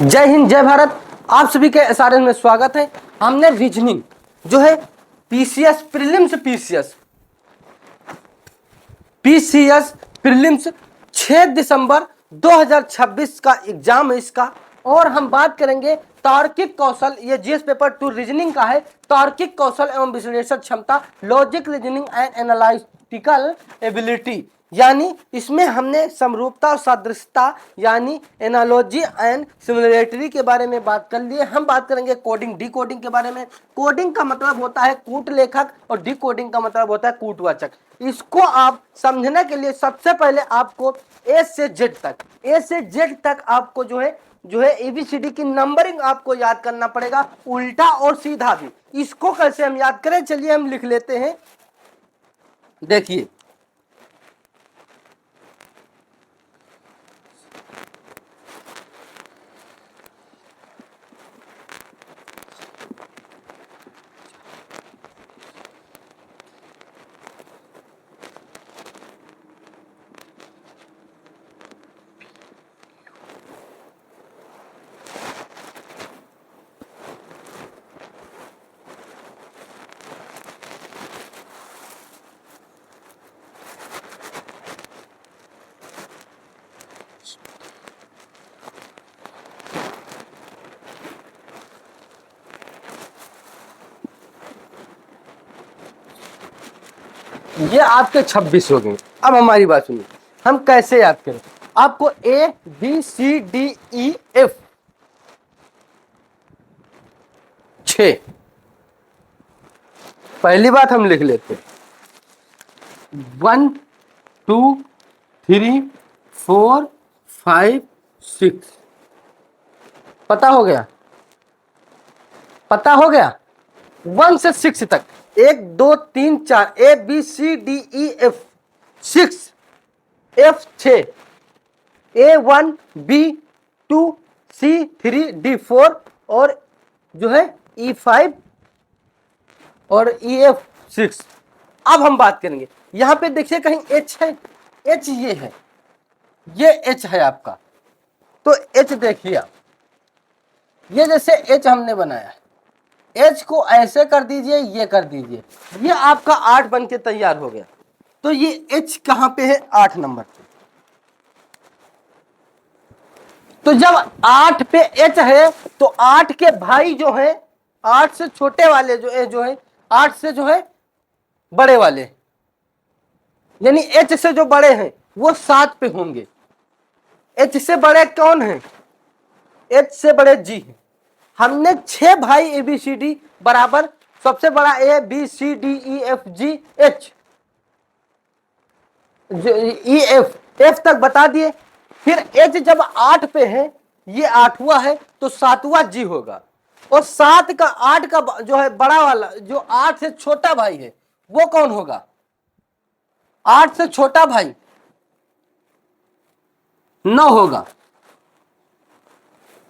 जय हिंद जय भारत। आप सभी के एसआरएस में स्वागत है। हमने रीजनिंग जो है पीसीएस प्रीलिम्स पीसीएस प्रीलिम्स 6 दिसंबर 2026 का एग्जाम है इसका। और हम बात करेंगे तार्किक कौशल, ये जीएस पेपर 2 रीजनिंग का है। तार्किक कौशल एवं विश्लेषण क्षमता, logic reasoning and analytical ability, यानी इसमें हमने समरूपता और सदृशता यानी एनालॉजी एंड सिमिलरिटी के बारे में बात कर लिए। हम बात करेंगे कोडिंग डिकोडिंग के बारे में। कोडिंग का मतलब होता है कूट लेखक और डिकोडिंग का मतलब होता है कूटवाचक। इसको आप समझने के लिए सबसे पहले आपको ए से जेड तक आपको जो है एबीसीडी की नंबरिंग आपको याद करना पड़ेगा, उल्टा और सीधा भी। इसको कैसे हम याद करें, चलिए हम लिख लेते हैं। देखिए ये आपके 26 हो गए। अब हमारी बात सुनिए, हम कैसे याद करें। आपको A B C D E F 6, पहली बात हम लिख लेते हैं 1 2 3 4 5 6। पता हो गया 1 से 6 तक, 1 2 3 4 A B C D E F 6, F 6, A 1 B 2 C 3 D 4 और जो है ई 5 और ई एफ 6। अब हम बात करेंगे, यहां पे देखिए कहीं एच है, एच ये है, ये एच है आपका। तो एच देखिए आप, ये जैसे एच हमने बनाया है, एच को ऐसे कर दीजिए, ये कर दीजिए, ये आपका 8 बन के तैयार हो गया। तो ये एच कहां पे है, 8 नंबर पे। तो जब 8 पे एच है तो 8 के भाई जो है, 8 से छोटे वाले जो है 8 से जो है बड़े वाले, यानी एच से जो बड़े हैं वो 7 पे होंगे। एच से बड़े कौन है, एच से बड़े जी है। हमने 6 भाई एबीसीडी बराबर सबसे बड़ा A B C D E F G H E F तक बता दिए। फिर एच जब 8 पे है, ये 8वां है तो 7वां जी होगा। और 7 का 8 का जो है बड़ा वाला, जो 8 से छोटा भाई है वो कौन होगा, 8 से छोटा भाई 9 होगा।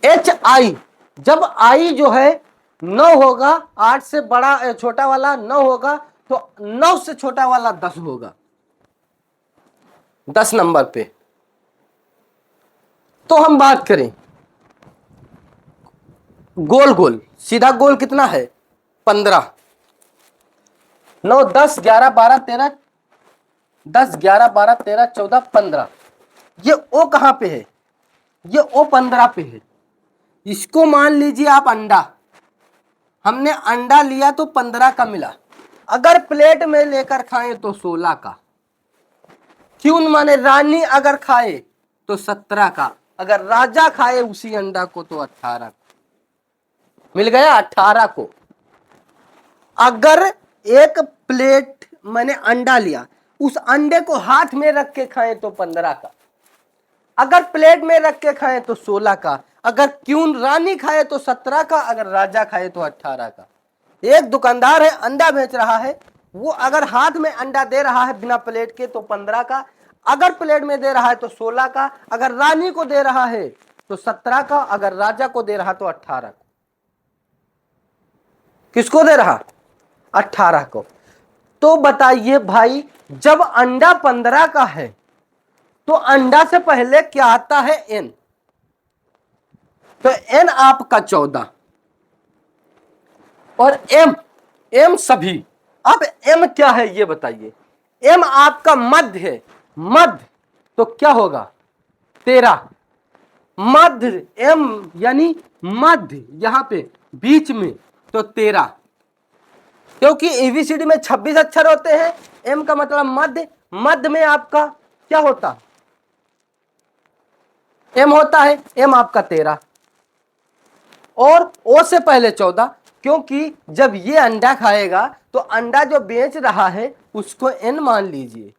एच आई, जब आई जो है 9 होगा, 8 से बड़ा छोटा वाला 9 होगा, तो 9 से छोटा वाला 10 होगा, 10 नंबर पे। तो हम बात करें गोल गोल, सीधा गोल कितना है 15, 9 10 11 12 13, 10 11 12 13 14 15। ये ओ कहां पे है, ये ओ 15 पे है। इसको मान लीजिए आप अंडा, हमने अंडा लिया तो 15 का मिला। अगर प्लेट में लेकर खाएं तो 16 का, क्यों माने रानी अगर खाए तो 17 का, अगर राजा खाए उसी अंडा को तो 18 का। मिल गया 18 को। अगर एक प्लेट मैंने अंडा लिया, उस अंडे को हाथ में रख के खाएं तो 15 का, अगर प्लेट में रख के खाएं तो 16 का, अगर क्यून रानी खाए तो 17 का, अगर राजा खाए तो 18 का। एक दुकानदार है, अंडा बेच रहा है, वो अगर हाथ में अंडा दे रहा है बिना प्लेट के तो 15 का, अगर प्लेट में दे रहा है तो 16 का, अगर रानी को दे रहा है तो 17 का, अगर राजा को दे रहा तो 18 का। किसको दे रहा, 18 को। तो बताइए भाई, जब अंडा 15 का है तो अंडा से पहले क्या आता है, एन। तो n आपका 14 और m सभी। अब m क्या है ये बताइए। m आपका मध्य है, मध्य तो क्या होगा 13, मध्य m यानी मध्य यहां पे बीच में तो 13, क्योंकि एबीसीडी में 26 अक्षर होते हैं, m का मतलब मध्य, मध्य में आपका क्या होता m होता है, m आपका 13 और o से पहले 14, क्योंकि जब ये अंडा खाएगा तो अंडा जो बेच रहा है उसको n मान लीजिए।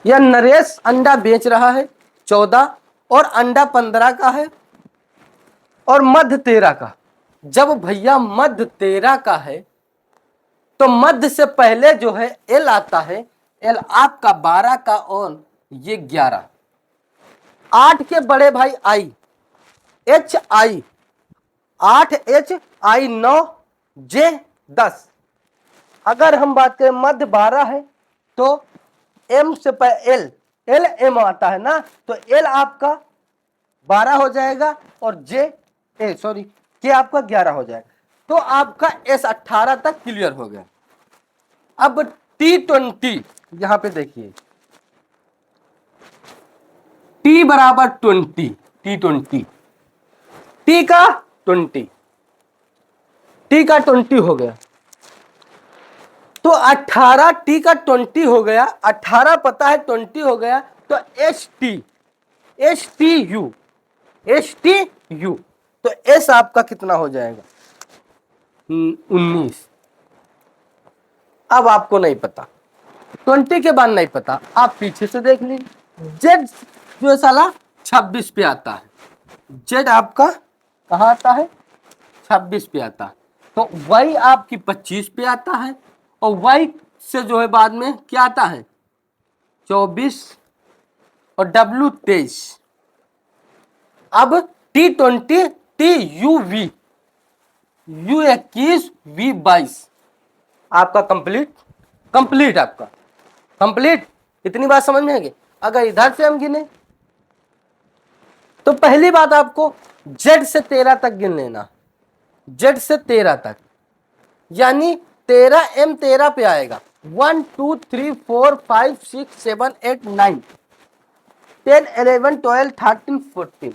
यह नरेश अंडा बेच रहा है 14 और अंडा 15 का है और मध्य 13 का। जब भैया मध्य 13 का है तो मध्य से पहले जो है l आता है, l आपका 12 का और ये 11, 8 के बड़े भाई आई, h आई 8, h आई 9, j 10। अगर हम बात करें मध्य 12 है तो m से पहले l m आता है ना, तो l आपका 12 हो जाएगा और k आपका 11 हो जाएगा। तो आपका s 18 तक क्लियर हो गया। अब T20 यहां पे देखिए, T बराबर 20, T20, T का 20, T का 20 हो गया तो 18 T का 20 हो गया, 18 पता है 20 हो गया तो STU तो S आपका कितना हो जाएगा 19। अब आपको नहीं पता, 20 के बाद नहीं पता, आप पीछे से देख लीजिए। Z जो साला 26 पे आता है, Z आपका कहाँ आता है 26 पे आता है, तो Y आपकी 25 पे आता है और Y से जो है बाद में क्या आता है 24 और W 23। अब T20 TUV U21 V22 आपका कंप्लीट आपका कंप्लीट। इतनी बात समझ में आएगी। अगर इधर से हम गिने तो पहली बात आपको Z से 13 तक गिन लेना, Z से 13 तक यानी 13 M 13 पे आएगा 1 2 3 4 5 6 7 8 9 10 11 12 13 14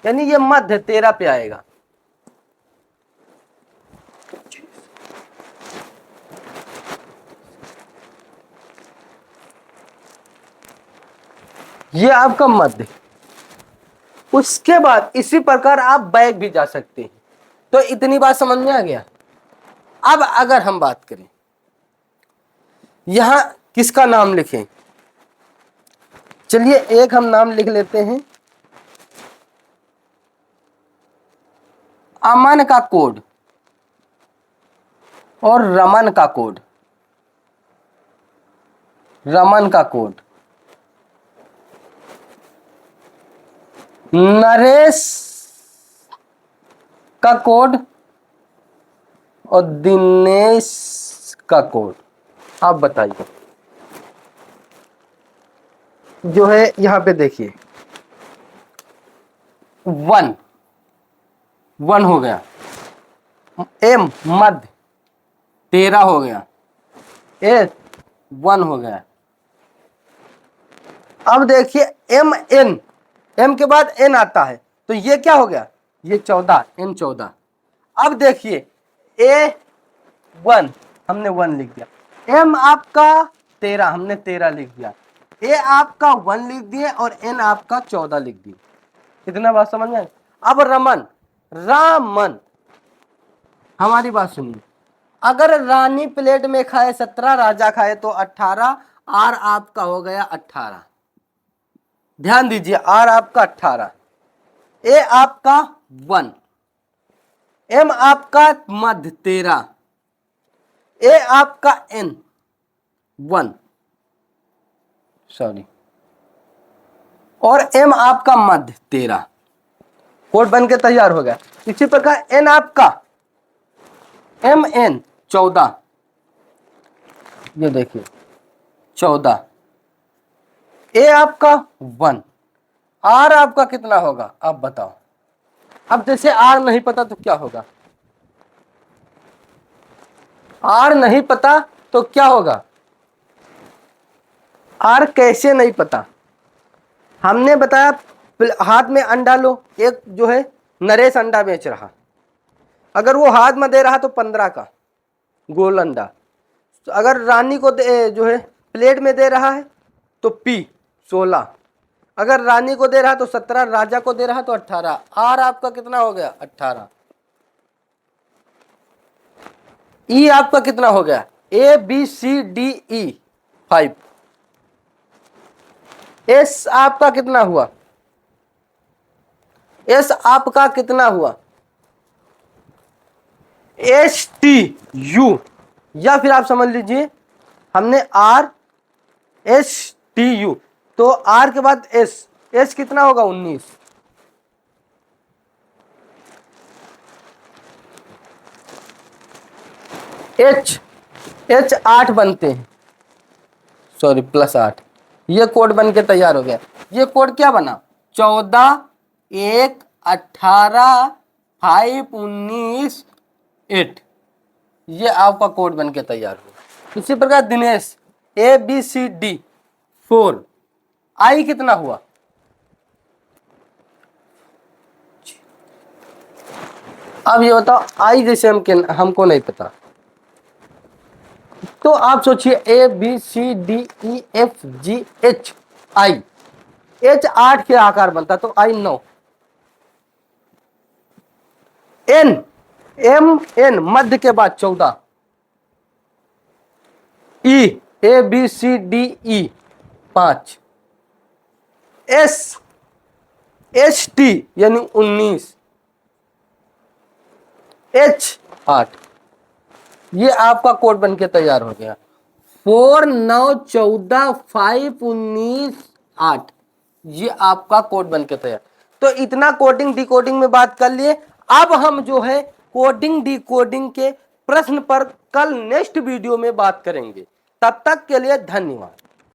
यानी ये मध्य 13 पे आएगा। ये आपका मध्य। उसके बाद इसी प्रकार आप बैक भी जा सकते हैं। तो इतनी बात समझ में आ गया। अब अगर हम बात करें यहां किसका नाम लिखें, चलिए एक हम नाम लिख लेते हैं अमन का कोड और रमन का कोड, रमन का कोड, नरेश का कोड और दिनेश का कोड। आप बताइए जो है यहां पे देखिए 1 हो गया, M मध्य 13 हो गया, S 1 हो गया। अब देखिए M के बाद N आता है तो ये क्या हो गया ये 14 M 14। अब देखिए A1 हमने 1 लिख दिया, M आपका 13 हमने 13 लिख दिया, A आपका 1 लिख दिए और N आपका 14 लिख दिए। कितना बात समझ में। अब रामन हमारी बात सुनिए, अगर रानी प्लेट में खाए 17 राजा खाए तो 18, R आपका हो गया 18। ध्यान दीजिए R आपका 18, A आपका 1, M आपका मध्य 13, A आपका N 1 सॉरी और M आपका मध्य 13। कोड बन के तैयार हो गया। इसी प्रकार N आपका MN 14, ये देखिए 14, A आपका 1। आर आपका कितना होगा, अब बताओ। अब जैसे आर नहीं पता तो क्या होगा, आर नहीं पता तो क्या होगा, आर कैसे नहीं पता, हमने बताया हाथ में अंडा लो, एक जो है नरेश अंडा बेच रहा, अगर वो हाथ में दे रहा तो 15 का गोल अंडा, तो अगर रानी को जो है प्लेट में दे रहा है तो पी 16, अगर रानी को दे रहा तो 17, राजा को दे रहा तो 18, आर आपका कितना हो गया 18। ई आपका कितना हो गया, A B C D E 5। एस आपका कितना हुआ, एस आपका कितना हुआ, एच टी यू, या फिर आप समझ लीजिए हमने आर एस टी यू, तो आर के बाद एस, एस कितना होगा 19, एच एच 8 बनते हैं, सॉरी +8, ये कोड बन के तैयार हो गया। ये कोड क्या बना, 14 1 18 5 19 8, ये आपका कोड बन के तैयार हुआ। इसी प्रकार Dinesh A B C D 4, आई कितना हुआ, अब ये बताओ आई जैसे हमको नहीं पता, तो आप सोचिए A B C D E F G H I, H 8 के आकार बनता तो आई 9, एन एम एन मध्य के बाद 14, E A B C D E 5, S H T यानी 19, एच 8, ये आपका कोड बन के तैयार हो गया। 4 9 14 5 19 8, ये आपका कोड बन के तैयार। तो इतना कोडिंग डिकोडिंग में बात कर लिए। अब हम जो है कोडिंग डिकोडिंग के प्रश्न पर कल नेक्स्ट वीडियो में बात करेंगे। तब तक के लिए धन्यवाद।